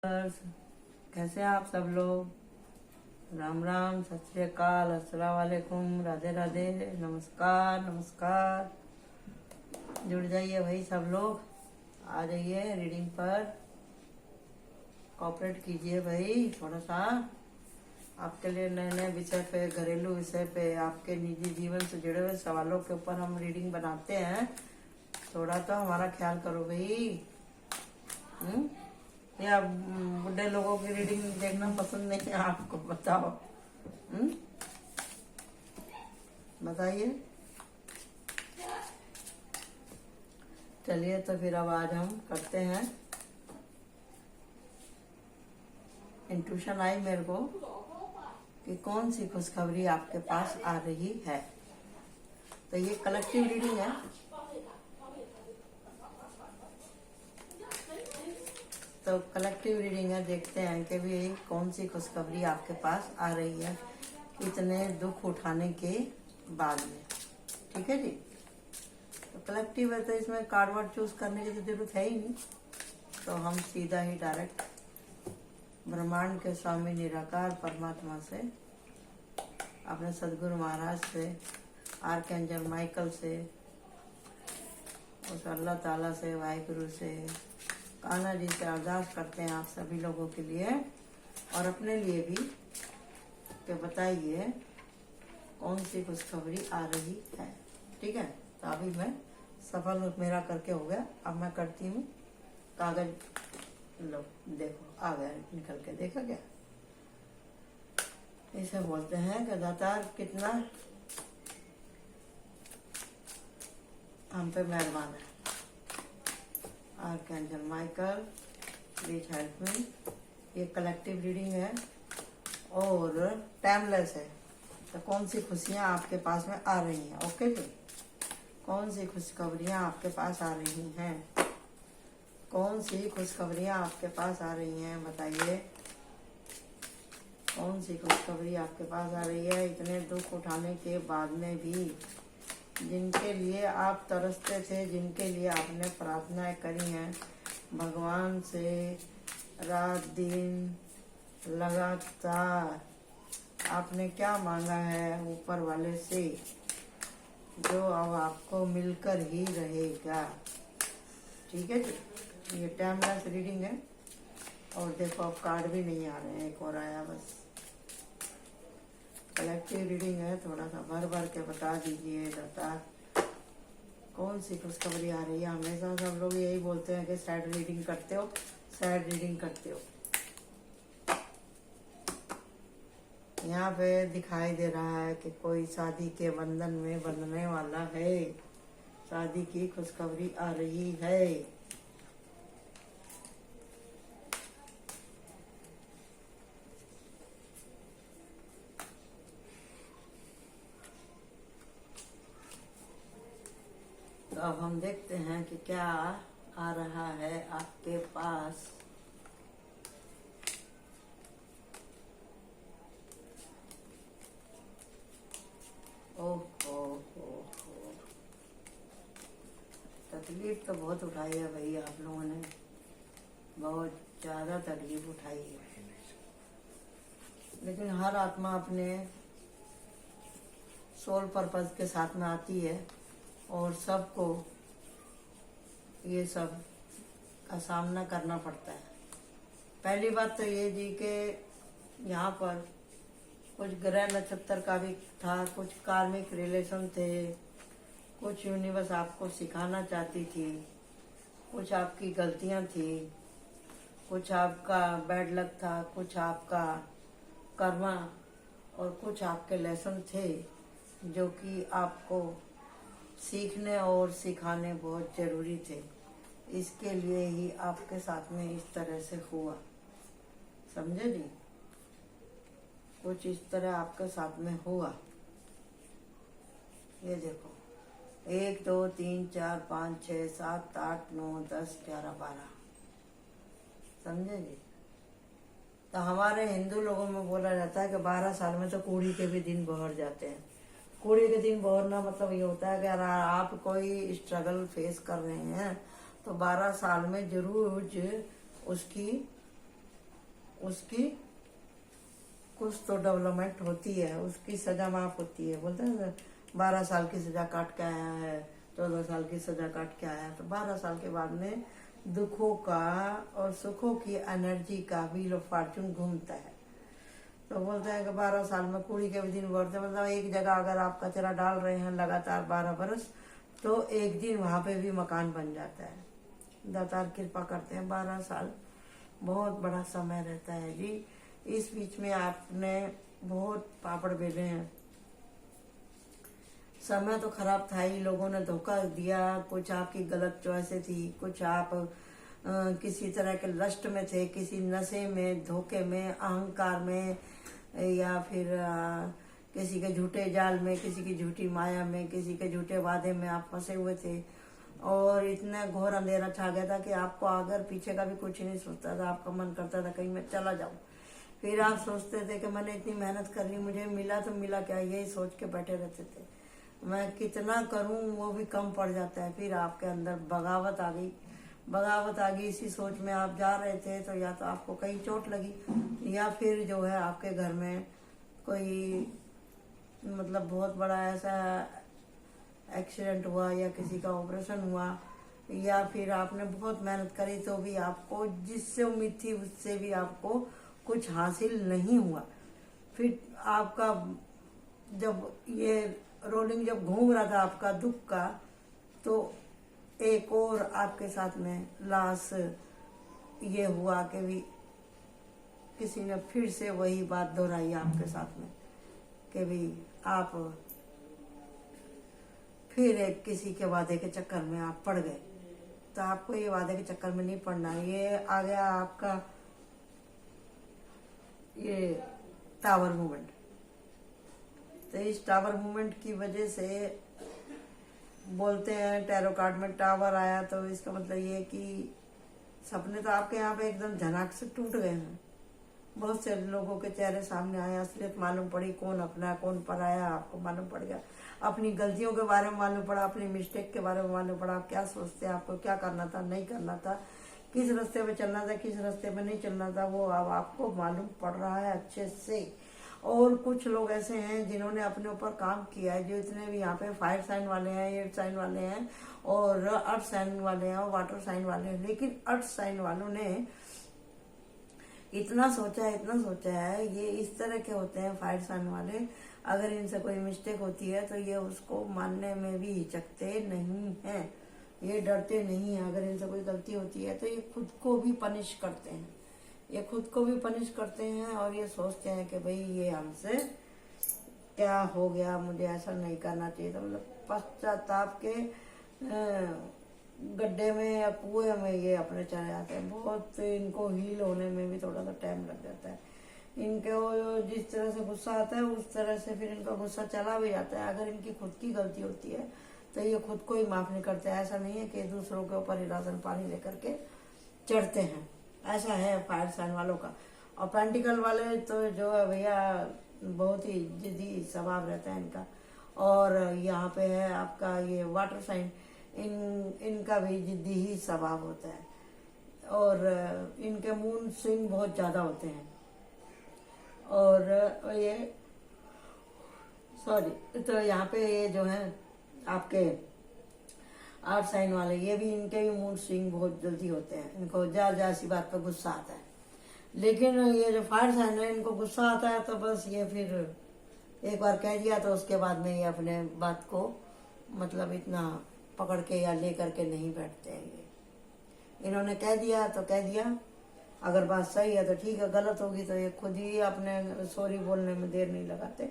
कैसे हैं आप सब लोग। राम राम, सत श्री अकाल, अस्सलाम वालेकुम, राधे राधे, नमस्कार नमस्कार। जुड़ जाइए भाई सब लोग, आ जाइए रीडिंग पर, कोऑपरेट कीजिए भाई थोड़ा सा। आपके लिए नए नए विषय पे, घरेलू विषय पे, आपके निजी जीवन से जुड़े हुए सवालों के ऊपर हम रीडिंग बनाते हैं। थोड़ा तो हमारा ख्याल करो भाई। या बुढ़े लोगों की रीडिंग देखना पसंद नहीं है आपको? बताओ। बताइए। चलिए तो फिर अब आज हम करते हैं। इंट्यूशन आई मेरे को कि कौन सी खुशखबरी आपके पास आ रही है। तो ये कलेक्टिव रीडिंग है। तो कलेक्टिव रीडिंग है, देखते हैं कि भी कौन सी खुशखबरी आपके पास आ रही है इतने दुख उठाने के बाद में। ठीक है जी। तो कलेक्टिव है तो इसमें कार्ड वर्ड चूज करने की तो जरूरत है ही नहीं। तो हम सीधा ही डायरेक्ट ब्रह्मांड के स्वामी निराकार परमात्मा से, अपने सदगुरु महाराज से, आर्कएंजल माइकल से, उस अल्लाह ताला से, वाहिगुरु से, कान्हा जी से अरदास करते हैं आप सभी लोगों के लिए और अपने लिए भी कि बताइए कौन सी खुशखबरी आ रही है। ठीक है। तो अभी मैं सफल मेरा करके हो गया। अब मैं करती हूँ कागज। लो देखो आ गया निकल के, देखा क्या? इसे बोलते हैं कि दातार कितना हम पे मेहरबान है। Archangel Michael please help me. ये कलेक्टिव रीडिंग है और टाइमलेस है। तो कौन सी खुशियाँ आपके पास में आ रही हैं? ओके जी। कौन सी खुशखबरियाँ आपके पास आ रही हैं? कौन सी खुशखबरियाँ आपके पास आ रही हैं? बताइए कौन सी खुशखबरी आपके पास आ रही है इतने दुख उठाने के बाद में भी, जिनके लिए आप तरसते थे, जिनके लिए आपने प्रार्थनाएं करी हैं भगवान से रात दिन लगातार। आपने क्या मांगा है ऊपर वाले से, जो अब आपको मिलकर ही रहेगा। ठीक है जी। ये टाइमलेस रीडिंग है और देखो अब कार्ड भी नहीं आ रहे हैं, एक और आया बस। कलेक्टिव रीडिंग है, थोड़ा सा भर भर के बता दीजिए दाता कौन सी खुशखबरी आ रही है। हमेशा सब लोग यही बोलते हैं कि सैड रीडिंग करते हो, सैड रीडिंग करते हो। यहाँ पे दिखाई दे रहा है कि कोई शादी के बंधन में बंधने वाला है, शादी की खुशखबरी आ रही है। तो अब हम देखते हैं कि क्या आ रहा है आपके पास। ओहो तकलीफ तो बहुत उठाई है भाई आप लोगों ने, बहुत ज्यादा तकलीफ उठाई है। लेकिन हर आत्मा अपने सोल पर्पस के साथ में आती है और सबको ये सब का सामना करना पड़ता है। पहली बात तो ये जी के यहाँ पर कुछ ग्रह नक्षत्र का भी था, कुछ कार्मिक रिलेशन थे, कुछ यूनिवर्स आपको सिखाना चाहती थी, कुछ आपकी गलतियाँ थी, कुछ आपका बैड लक था, कुछ आपका कर्मा और कुछ आपके लेसन थे जो कि आपको सीखने और सिखाने बहुत जरूरी थे। इसके लिए ही आपके साथ में इस तरह से हुआ, समझे जी? कुछ इस तरह आपके साथ में हुआ। ये देखो 1 2 3 4 5 6 7 8 9 10 11 12, समझे जी? तो हमारे हिंदू लोगों में बोला जाता है कि 12 साल में तो कूड़ी के भी दिन बहर जाते हैं। कूड़ी के दिन बहरना मतलब ये होता है कि अगर आप कोई स्ट्रगल फेस कर रहे हैं तो 12 साल में जरूर उसकी उसकी कुछ तो डेवलपमेंट होती है, उसकी सजा माफ होती है। बोलते हैं 12 साल की सजा काट के आया है, 14 साल की सजा काट के आया, तो 12 साल के बाद में दुखों का और सुखों की एनर्जी का व्हील ऑफ फॉर्चून घूमता है। तो बोलते हैं कि 12 साल में कुड़ी के भी दिन बढ़ते, मतलब एक जगह अगर आप कचरा डाल रहे हैं लगातार 12 बरस, तो एक दिन वहां पे भी मकान बन जाता है। दातार कृपा करते हैं। 12 साल बहुत बड़ा समय रहता है जी। इस बीच में आपने बहुत पापड़ बेले हैं। समय तो खराब था ही, लोगों ने धोखा दिया, कुछ आपकी गलत चॉइसें थी, कुछ आप किसी तरह के लस्ट में थे, किसी नशे में, धोखे में, अहंकार में, या फिर किसी के झूठे जाल में, किसी की झूठी माया में, किसी के झूठे वादे में आप फंसे हुए थे। और इतना घोर अंधेरा छा गया था कि आपको अगर पीछे का भी कुछ नहीं सोचता था, आपका मन करता था कहीं मैं चला जाऊं। फिर आप सोचते थे कि मैंने इतनी मेहनत कर ली, मुझे मिला तो मिला क्या, यही सोच के बैठे रहते थे। मैं कितना करूं वो भी कम पड़ जाता है। फिर आपके अंदर बगावत आ गई, बगावत आ गई। इसी सोच में आप जा रहे थे, तो या तो आपको कहीं चोट लगी, या फिर जो है आपके घर में कोई मतलब बहुत बड़ा ऐसा एक्सीडेंट हुआ, या किसी का ऑपरेशन हुआ, या फिर आपने बहुत मेहनत करी तो भी आपको जिससे उम्मीद थी उससे भी आपको कुछ हासिल नहीं हुआ। फिर आपका जब ये रोलिंग जब घूम रहा था आपका दुख का, तो एक और आपके साथ में लाश ये हुआ कि भी किसी ने फिर से वही बात दोहराई आपके साथ में कि भी आप फिर एक किसी के वादे के चक्कर में आप पड़ गए। तो आपको ये वादे के चक्कर में नहीं पड़ना। ये आ गया आपका ये टावर मूवमेंट। तो इस टावर मूवमेंट की वजह से बोलते हैं टैरो कार्ड में टावर आया, तो इसका मतलब ये कि सपने तो आपके यहाँ पे एकदम झनाक से टूट गए हैं। बहुत से लोगों के चेहरे सामने आए, असलियत मालूम पड़ी, कौन अपना कौन पराया आपको मालूम पड़ गया। अपनी गलतियों के बारे में मालूम पड़ा, अपनी मिस्टेक के बारे में मालूम pड़ा, आप क्या सोचते हैं, आपको क्या करना था, नहीं करना था, किस रास्ते पे चलना था, किस रास्ते पे नहीं चलना था, वो अब आपको मालूम पड़ रहा है अच्छे से। और कुछ लोग ऐसे हैं जिन्होंने अपने ऊपर काम किया है, जो इतने भी यहाँ पे फायर साइन वाले हैं, एयर साइन वाले हैं, और अर्थ साइन वाले हैं, और वाटर साइन वाले हैं। लेकिन अर्थ साइन वालों ने इतना सोचा है, ये इस तरह के होते हैं फायर साइन वाले, अगर इनसे कोई मिस्टेक होती है तो ये उसको मानने में भी हिचकते नहीं हैं, ये डरते नहीं हैं। अगर इनसे कोई गलती होती है तो ये खुद को भी पनिश करते हैं, ये खुद को भी पनिश करते हैं, और ये सोचते हैं कि भाई ये हमसे क्या हो गया, मुझे ऐसा नहीं करना चाहिए। तो मतलब पश्चाताप के गड्ढे में या कुएं में ये अपने चले जाते हैं। बहुत इनको हील होने में भी थोड़ा सा टाइम लग जाता है। इनको जिस तरह से गुस्सा आता है उस तरह से फिर इनका गुस्सा चला भी जाता है। अगर इनकी खुद की गलती होती है तो ये खुद को ही माफ नहीं करते। ऐसा नहीं है कि दूसरों के ऊपर ही राशन पानी लेकर के चढ़ते हैं, ऐसा है फायर साइन वालों का। और पेंटिकल वाले तो जो है भैया बहुत ही जिद्दी स्वभाव रहता है इनका। और यहाँ पे है आपका ये वाटर साइन, इनका भी जिद्दी ही स्वभाव होता है, और इनके मूड स्विंग बहुत ज्यादा होते हैं। और ये सॉरी, तो यहाँ पे ये जो है आपके आर्ट साइन वाले, ये भी इनके भी मूड स्विंग बहुत जल्दी होते हैं, इनको जार सी बात पर गुस्सा आता है। लेकिन ये जो फायर साइन है इनको गुस्सा आता है तो बस ये फिर एक बार कह दिया तो उसके बाद में ये अपने बात को मतलब इतना पकड़ के या ले करके नहीं बैठते हैं। ये इन्होंने कह दिया तो कह दिया, अगर बात सही है तो ठीक है, गलत होगी तो ये खुद ही अपने सॉरी बोलने में देर नहीं लगाते,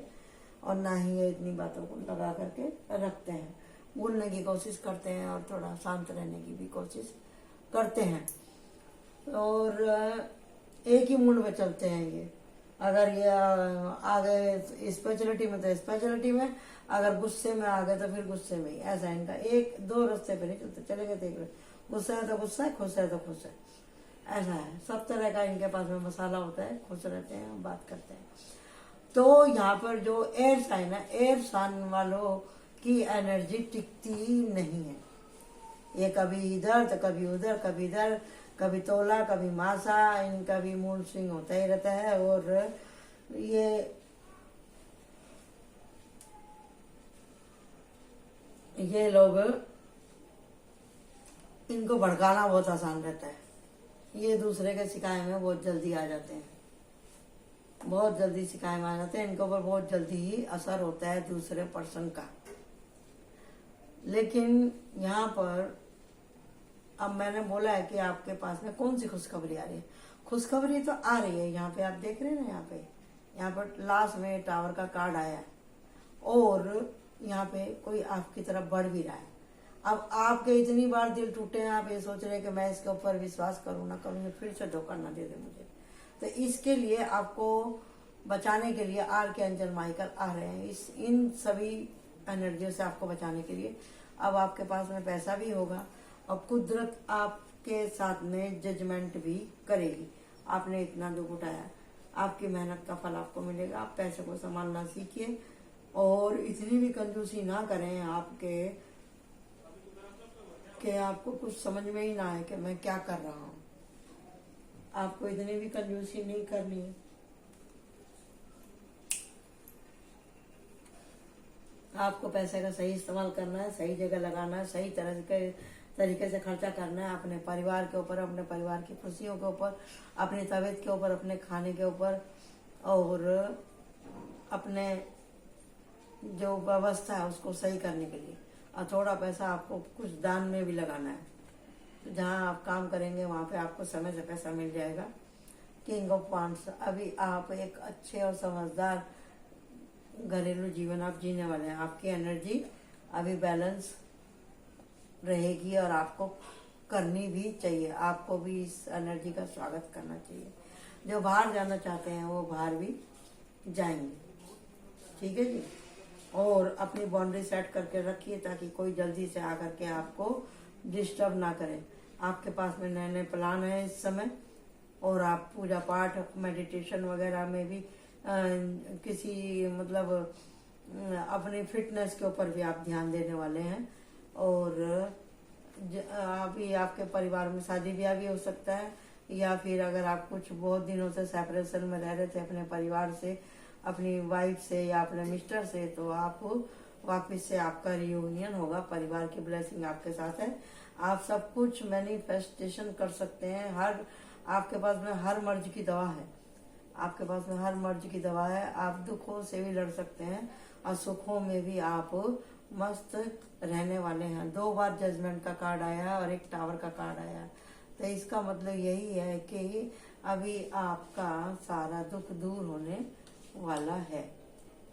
और ना ही ये इतनी बातों को लगा करके रखते हैं। बोलने की कोशिश करते हैं और थोड़ा शांत रहने की भी कोशिश करते हैं, और एक ही मूड में चलते हैं ये। अगर ये आ गए स्पेशलिटी में तो स्पेशलिटी में, अगर गुस्से में आ गए तो फिर गुस्से में ही। ऐसा इनका एक दो रास्ते पे नहीं चलते, चलेंगे देख रहे, गुस्सा है तो गुस्सा है, खुश है तो खुश है, ऐसा है। सब तरह का इनके पास में मसाला होता है, खुश रहते हैं, बात करते हैं। तो यहाँ पर जो एयर साइन है, एयर साइन वालों की एनर्जी टिकती नहीं है। ये कभी इधर तो कभी उधर, कभी इधर, कभी तोला कभी मासा, इनका भी मूड स्विंग होता ही रहता है। और ये लोग, इनको भड़काना बहुत आसान रहता है। ये दूसरे के शिकाय में बहुत जल्दी आ जाते हैं, बहुत जल्दी शिकाय में आ जाते हैं। इनके ऊपर बहुत जल्दी ही असर होता है दूसरे पर्सन का। लेकिन यहाँ पर अब मैंने बोला है कि आपके पास में कौन सी खुशखबरी आ रही है। खुशखबरी तो आ रही है, यहाँ पे आप देख रहे हैं ना, यहाँ पर लास्ट में टावर का कार्ड आया है और यहाँ पे कोई आपकी तरफ बढ़ भी रहा है। अब आपके इतनी बार दिल टूटे हैं, आप ये सोच रहे हैं कि मैं इसके ऊपर विश्वास करूँ ना करूँ, फिर से धोखा ना दे दे मुझे। तो इसके लिए आपको बचाने के लिए आर्कएंजल माइकल आ रहे हैं, इन सभी एनर्जियों से आपको बचाने के लिए। अब आपके पास में पैसा भी होगा और कुदरत आपके साथ में जजमेंट भी करेगी। आपने इतना दुख उठाया, आपकी मेहनत का फल आपको मिलेगा। आप पैसे को संभालना सीखिए और इतनी भी कंजूसी ना करें आपके कि आपको कुछ समझ में ही ना आए कि मैं क्या कर रहा हूँ। आपको इतनी भी कंजूसी नहीं करनी है। आपको पैसे का सही इस्तेमाल करना है, सही जगह लगाना है, सही तरीके से खर्चा करना है अपने परिवार के ऊपर, अपने परिवार की खुशियों के ऊपर, अपनी तबीयत के ऊपर, अपने खाने के ऊपर और अपने जो व्यवस्था है उसको सही करने के लिए। और थोड़ा पैसा आपको कुछ दान में भी लगाना है। तो जहाँ आप काम करेंगे वहाँ पे आपको समय से पैसा मिल जाएगा। किंग ऑफ वांड्स, अभी आप एक अच्छे और समझदार घरेलू जीवन आप जीने वाले हैं। आपकी एनर्जी अभी बैलेंस रहेगी और आपको करनी भी चाहिए। आपको भी इस एनर्जी का स्वागत करना चाहिए। जो बाहर जाना चाहते हैं वो बाहर भी जाएंगे, ठीक है जी। और अपनी बाउंड्री सेट करके रखिए ताकि कोई जल्दी से आकर के आपको डिस्टर्ब ना करे। आपके पास में नए नए प्लान है इस समय और आप पूजा पाठ मेडिटेशन वगैरह में भी किसी मतलब अपनी फिटनेस के ऊपर भी आप ध्यान देने वाले हैं। और अभी आपके परिवार में शादी ब्याह भी हो सकता है, या फिर अगर आप कुछ बहुत दिनों से सेपरेशन में रह रहे थे अपने परिवार से, अपनी वाइफ से या अपने मिस्टर से, तो आप वापस से आपका रियूनियन होगा। परिवार की ब्लेसिंग आपके साथ है। आप सब कुछ मैनिफेस्टेशन कर सकते हैं। हर आपके पास में हर मर्ज की दवा है, आपके पास में हर मर्ज की दवा है। आप दुखों से भी लड़ सकते हैं और सुखों में भी आप मस्त रहने वाले हैं। 2 बार जजमेंट का कार्ड आया है और एक टावर का कार्ड आया है। तो इसका मतलब यही है कि अभी आपका सारा दुख दूर होने वाला है,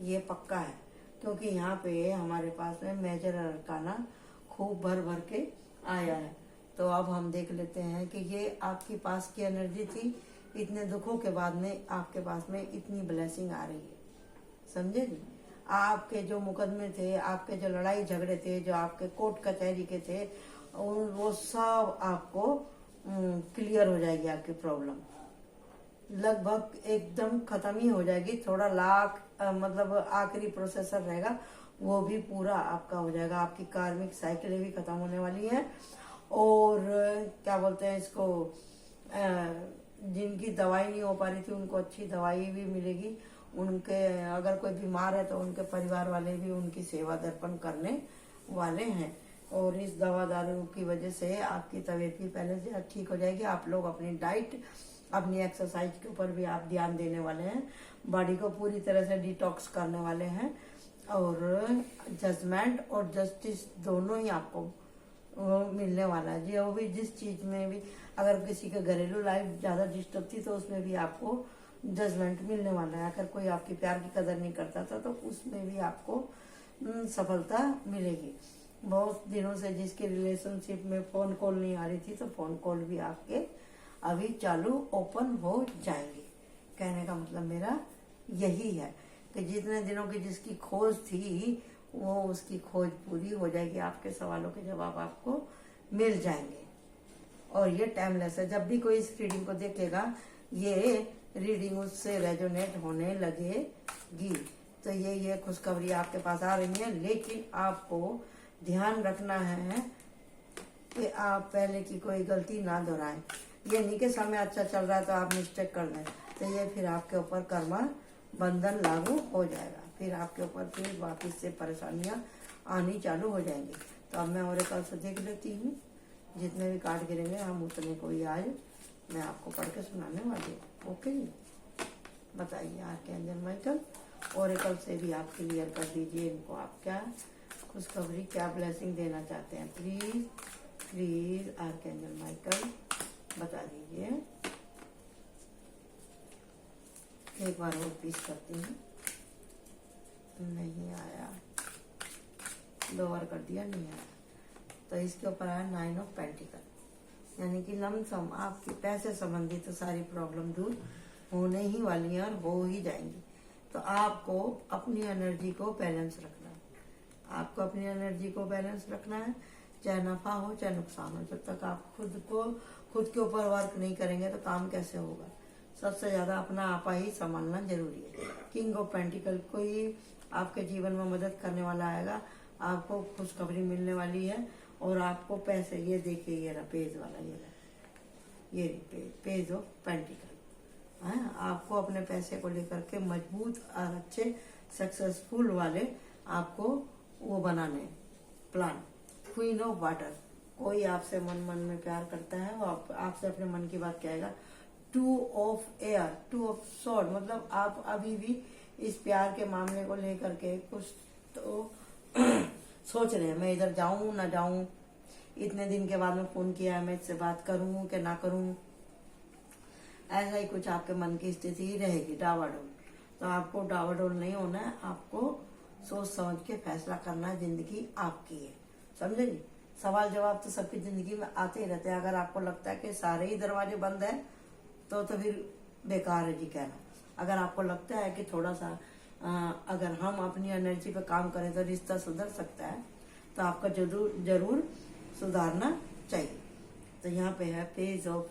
ये पक्का है। क्योंकि यहाँ पे हमारे पास में मेजर अरकाना खूब भर भर के आया है। तो अब हम देख लेते हैं कि ये आपके पास की एनर्जी थी। इतने दुखों के बाद में आपके पास में इतनी ब्लेसिंग आ रही है, समझे जी। आपके जो मुकदमे थे, आपके जो लड़ाई झगड़े थे, जो आपके कोर्ट कचहरी के थे, वो सब आपको क्लियर हो जाएगी। आपकी प्रॉब्लम लगभग एकदम खत्म ही हो जाएगी। थोड़ा मतलब आखिरी प्रोसेसर रहेगा, वो भी पूरा आपका हो जाएगा। आपकी कार्मिक साइकिलें भी खत्म होने वाली है। और क्या बोलते हैं इसको, जिनकी दवाई नहीं हो पा रही थी उनको अच्छी दवाई भी मिलेगी। उनके अगर कोई बीमार है तो उनके परिवार वाले भी उनकी सेवा दर्पण करने वाले हैं। और इस दवा दारू की वजह से आपकी तबीयत भी पहले से ठीक हो जाएगी। आप लोग अपनी डाइट, अपनी एक्सरसाइज के ऊपर भी आप ध्यान देने वाले हैं। बॉडी को पूरी तरह से डिटॉक्स करने वाले हैं। और जजमेंट और जस्टिस दोनों ही आपको मिलने वाला है। जो भी जिस चीज में भी अगर किसी का घरेलू लाइफ ज्यादा डिस्टर्ब थी तो उसमें भी आपको जजमेंट मिलने वाला है। अगर कोई आपकी प्यार की कदर नहीं करता था तो उसमें भी आपको सफलता मिलेगी। बहुत दिनों से जिसकी रिलेशनशिप में फोन कॉल नहीं आ रही थी तो फोन कॉल भी आपके अभी चालू ओपन हो जाएंगे। कहने का मतलब मेरा यही है कि जितने दिनों की जिसकी खोज थी वो उसकी खोज पूरी हो जाएगी। आपके सवालों के जवाब आपको मिल जाएंगे। और ये टाइमलेस है। जब भी कोई इस रीडिंग को देखेगा ये रीडिंग उससे रेजोनेट होने लगेगी। तो ये खुशखबरी आपके पास आ रही है। लेकिन आपको ध्यान रखना है कि आप पहले की कोई गलती ना दोहराएं। ये नहीं कि समय अच्छा चल रहा है तो आप मिस्टेक कर दें, तो ये फिर आपके ऊपर कर्मा बंधन लागू हो जाएगा, फिर आपके ऊपर फिर वापस से परेशानियां आनी चालू हो जाएंगी। तो अब मैं ओरेकल से देख लेती हूँ, जितने भी कार्ड गिरेंगे हम उतने को ही आज मैं आपको पढ़ के सुनाने वाली हूँ। ओके जी, बताइए आर्कएंजल माइकल ओरेकल से भी आप क्लियर कर दीजिए इनको, आप क्या खुशखबरी क्या ब्लेसिंग देना चाहते हैं। प्लीज प्लीज आर्कएंजल माइकल बता दीजिए। एक बार और पीस करती हूँ, नहीं आया, 2 बार कर दिया, नहीं आया। तो इसके ऊपर आया 9 ऑफ पेंटिकल, यानी कि लमसम आपके पैसे संबंधी तो सारी प्रॉब्लम दूर होने ही वाली है और हो ही जाएंगी। तो आपको अपनी एनर्जी को बैलेंस रखना है, आपको अपनी एनर्जी को बैलेंस रखना है, चाहे नफा हो चाहे नुकसान हो। जब तक आप खुद के ऊपर वर्क नहीं करेंगे तो काम कैसे होगा। सबसे ज्यादा अपना आपा ही संभालना जरूरी है। किंग ऑफ पेंटिकल कोई आपके जीवन में मदद करने वाला आएगा, आपको खुशखबरी मिलने वाली है और आपको पैसे, ये देखिए ये रहा पेज वाला, ये पेज ऑफ पेंटिकल है। आपको अपने पैसे को लेकर के मजबूत और अच्छे सक्सेसफुल वाले आपको वो बनाने प्लान। क्वीन ऑफ वाटर, कोई आपसे मन में प्यार करता है, वो आपसे अपने मन की बात कहेगा। 2 ऑफ एयर, 2 ऑफ स्वॉर्ड, मतलब आप अभी भी इस प्यार के मामले को लेकर के कुछ तो सोच रहे हैं, मैं इधर जाऊं ना जाऊं, इतने दिन के बाद में फोन किया है, मैं इससे बात करूं कि ना करूं, ऐसा ही कुछ आपके मन की स्थिति रहेगी डावाडोल। तो आपको डावाडोल नहीं होना है, आपको सोच समझ के फैसला करना है, जिंदगी आपकी है, समझे जी। सवाल जवाब तो सबकी जिंदगी में आते ही रहते हैं। अगर आपको लगता है कि सारे ही दरवाजे बंद हैं तो फिर बेकार है जी कहना। अगर आपको लगता है कि थोड़ा सा अगर हम अपनी एनर्जी पे काम करें तो रिश्ता सुधर सकता है, तो आपका जरूर सुधारना चाहिए। तो यहाँ पे है पेज ऑफ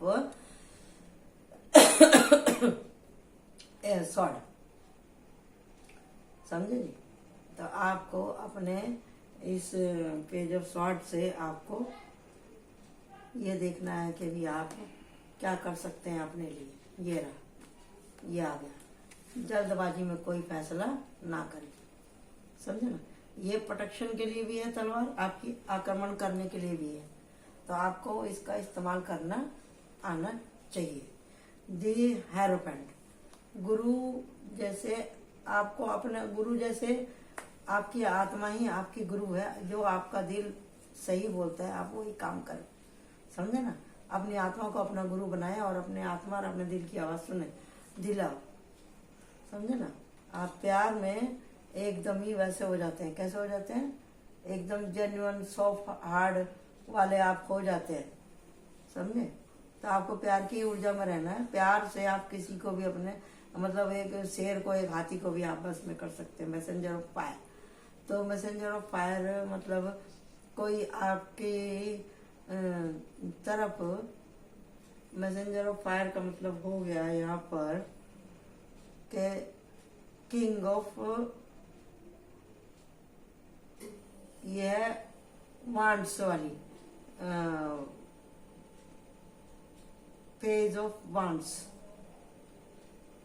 सॉर्ड, समझे जी। तो आपको अपने इस पेज ऑफ सॉर्ड से आपको ये देखना है कि भी आप क्या कर सकते हैं अपने लिए। ये रहा, ये आ गया। जल्दबाजी में कोई फैसला ना करें, समझे ना। ये प्रोटेक्शन के लिए भी है तलवार, आपकी आक्रमण करने के लिए भी है, तो आपको इसका इस्तेमाल करना आना चाहिए। दी हेरोपेंट, गुरु जैसे आपको अपना गुरु जैसे आपकी आत्मा ही आपकी गुरु है। जो आपका दिल सही बोलता है आप वही काम करें, समझे ना। अपनी आत्मा को अपना गुरु बनाए और अपने आत्मा और अपने दिल की आवाज सुने, दिलाओ, समझे ना। आप प्यार में एकदम ही वैसे हो जाते हैं, कैसे हो जाते हैं, एकदम जेन्युइन सॉफ्ट हार्ड वाले आप हो जाते हैं, समझे। तो आपको प्यार की ऊर्जा में रहना है। प्यार से आप किसी को भी अपने, मतलब एक शेर को एक हाथी को भी आप बस में कर सकते हैं। मैसेंजर ऑफ फायर, तो मैसेंजर ऑफ फायर मतलब कोई आपकी तरफ, मैसेंजर ऑफ फायर का मतलब हो गया यहाँ पर के किंग ऑफ, यह वांड्स वाली पेज ऑफ वांड्स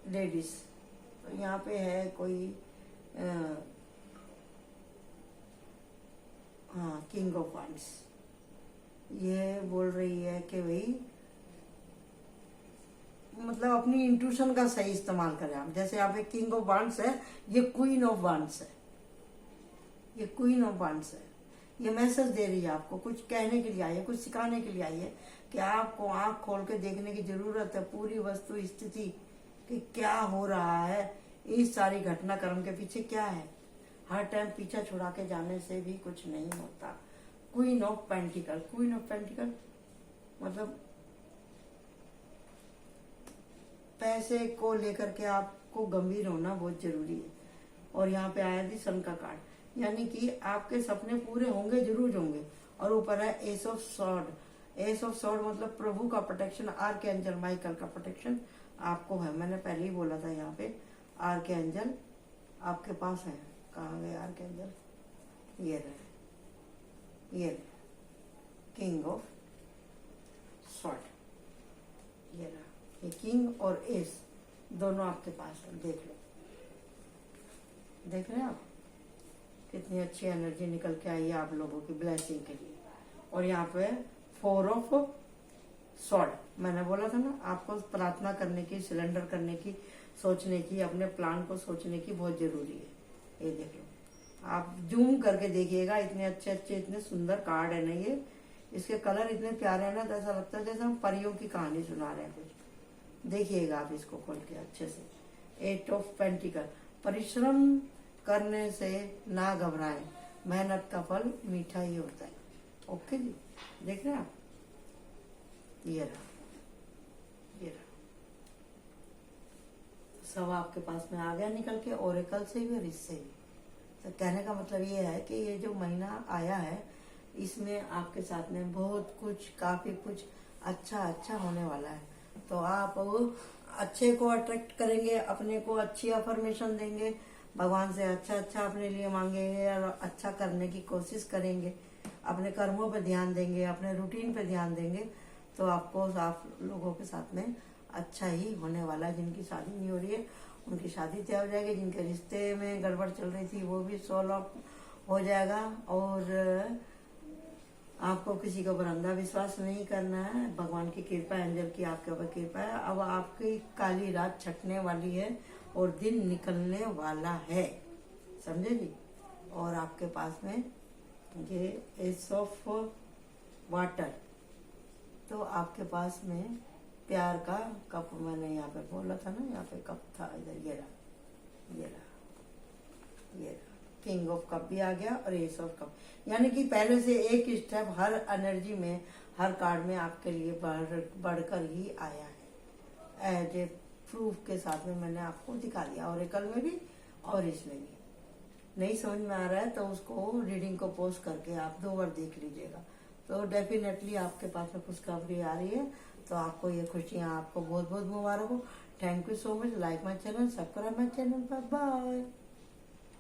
लेडीज। तो यहाँ पे है कोई हाँ किंग ऑफ वांड्स, ये बोल रही है कि भाई मतलब अपनी इंट्यूशन का सही इस्तेमाल करें आप। जैसे यहाँ पे किंग ऑफ वांड्स है, ये क्वीन ऑफ वांड्स है, ये क्वीन ऑफ वांड्स है। ये मैसेज दे रही है आपको, कुछ कहने के लिए आई है, कुछ सिखाने के लिए आई है कि आपको आंख खोल के देखने की जरूरत है पूरी वस्तु स्थिति कि क्या हो रहा है, इस सारी घटनाक्रम के पीछे क्या है। हर टाइम पीछा छुड़ा के जाने से भी कुछ नहीं होता। Queen of pentacle, queen of pentacle मतलब पैसे को लेकर के आपको गंभीर होना बहुत जरूरी है। और यहाँ पे आया थी सन का कार्ड, यानी कि आपके सपने पूरे होंगे, जरूर होंगे। और ऊपर है S of sword, S of sword मतलब प्रभु का प्रोटेक्शन, आर्कएंजल माइकल का प्रोटेक्शन आपको है। मैंने पहले ही बोला था यहाँ पे आर्कएंजल आपके पास है। कहाँ गए आर्कएंजल, ये रहे, ये रहे किंग ऑफ सॉर्ड, ये रहा, ये किंग और एस दोनों आपके पास है। देख लो, देख रहे हैं आप कितनी अच्छी एनर्जी निकल के आई है आप लोगों की ब्लेसिंग के लिए। और यहाँ पे 4 ऑफ सॉर्ड, मैंने बोला था ना आपको प्रार्थना करने की, सिलेंडर करने की, सोचने की, अपने प्लान को सोचने की बहुत जरूरी है। ये देख लो, आप जूम करके देखिएगा, इतने अच्छे अच्छे इतने सुंदर कार्ड है ना ये, इसके कलर इतने प्यारे हैं ना, तो ऐसा लगता है जैसे हम परियों की कहानी सुना रहे हैं कुछ। देखिएगा आप इसको खोल के अच्छे से। 8 ऑफ पेंटिकल, परिश्रम करने से ना घबराएं, मेहनत का फल मीठा ही होता है। ओके जी, देख रहे हैं आप, ये रहा, ये रहा, सब आपके पास में आ गया निकल के, ओरेकल से भी और इससे भी। तो कहने का मतलब ये है कि ये जो महीना आया है इसमें आपके साथ में बहुत कुछ, काफी कुछ अच्छा अच्छा होने वाला है। तो आप अच्छे को अट्रैक्ट करेंगे, अपने को अच्छी अफर्मेशन देंगे, भगवान से अच्छा अच्छा अपने लिए मांगेंगे और अच्छा करने की कोशिश करेंगे, अपने कर्मों पर ध्यान देंगे, अपने रूटीन पे ध्यान देंगे, तो आपको आप लोगों के साथ में अच्छा ही होने वाला है। जिनकी शादी नहीं हो रही है उनकी शादी तय हो जाएगी, जिनके रिश्ते में गड़बड़ चल रही थी वो भी सॉल्व हो जाएगा। और आपको किसी के ऊपर अंधा विश्वास नहीं करना है, भगवान की कृपा, एंजल की आपके ऊपर कृपा है। अब आपकी काली रात छटने वाली है और दिन निकलने वाला है, समझे जी। और आपके पास में ये एस ऑफ वाटर, तो आपके पास में प्यार का कप, मैंने यहाँ पे बोला था ना, यहाँ पे कप था, इधर ये रहा, ये रहा, ये रहा, किंग ऑफ कप भी आ गया और एस ऑफ कप, यानी कि पहले से एक स्टेप हर एनर्जी में, हर कार्ड में आपके लिए बढ़कर ही आया है। एज ए प्रूफ के साथ में मैंने आपको दिखा दिया, ओरेकल में भी और इसमें भी। नहीं समझ में आ रहा है तो उसको रीडिंग को पोस्ट करके आप 2 बार देख लीजिएगा, तो डेफिनेटली आपके पास में खुशखबरी आ रही है। तो आपको ये खुशियाँ, आपको बहुत बहुत मुबारक हो। Thank you so much. Like my channel, subscribe my channel, bye bye.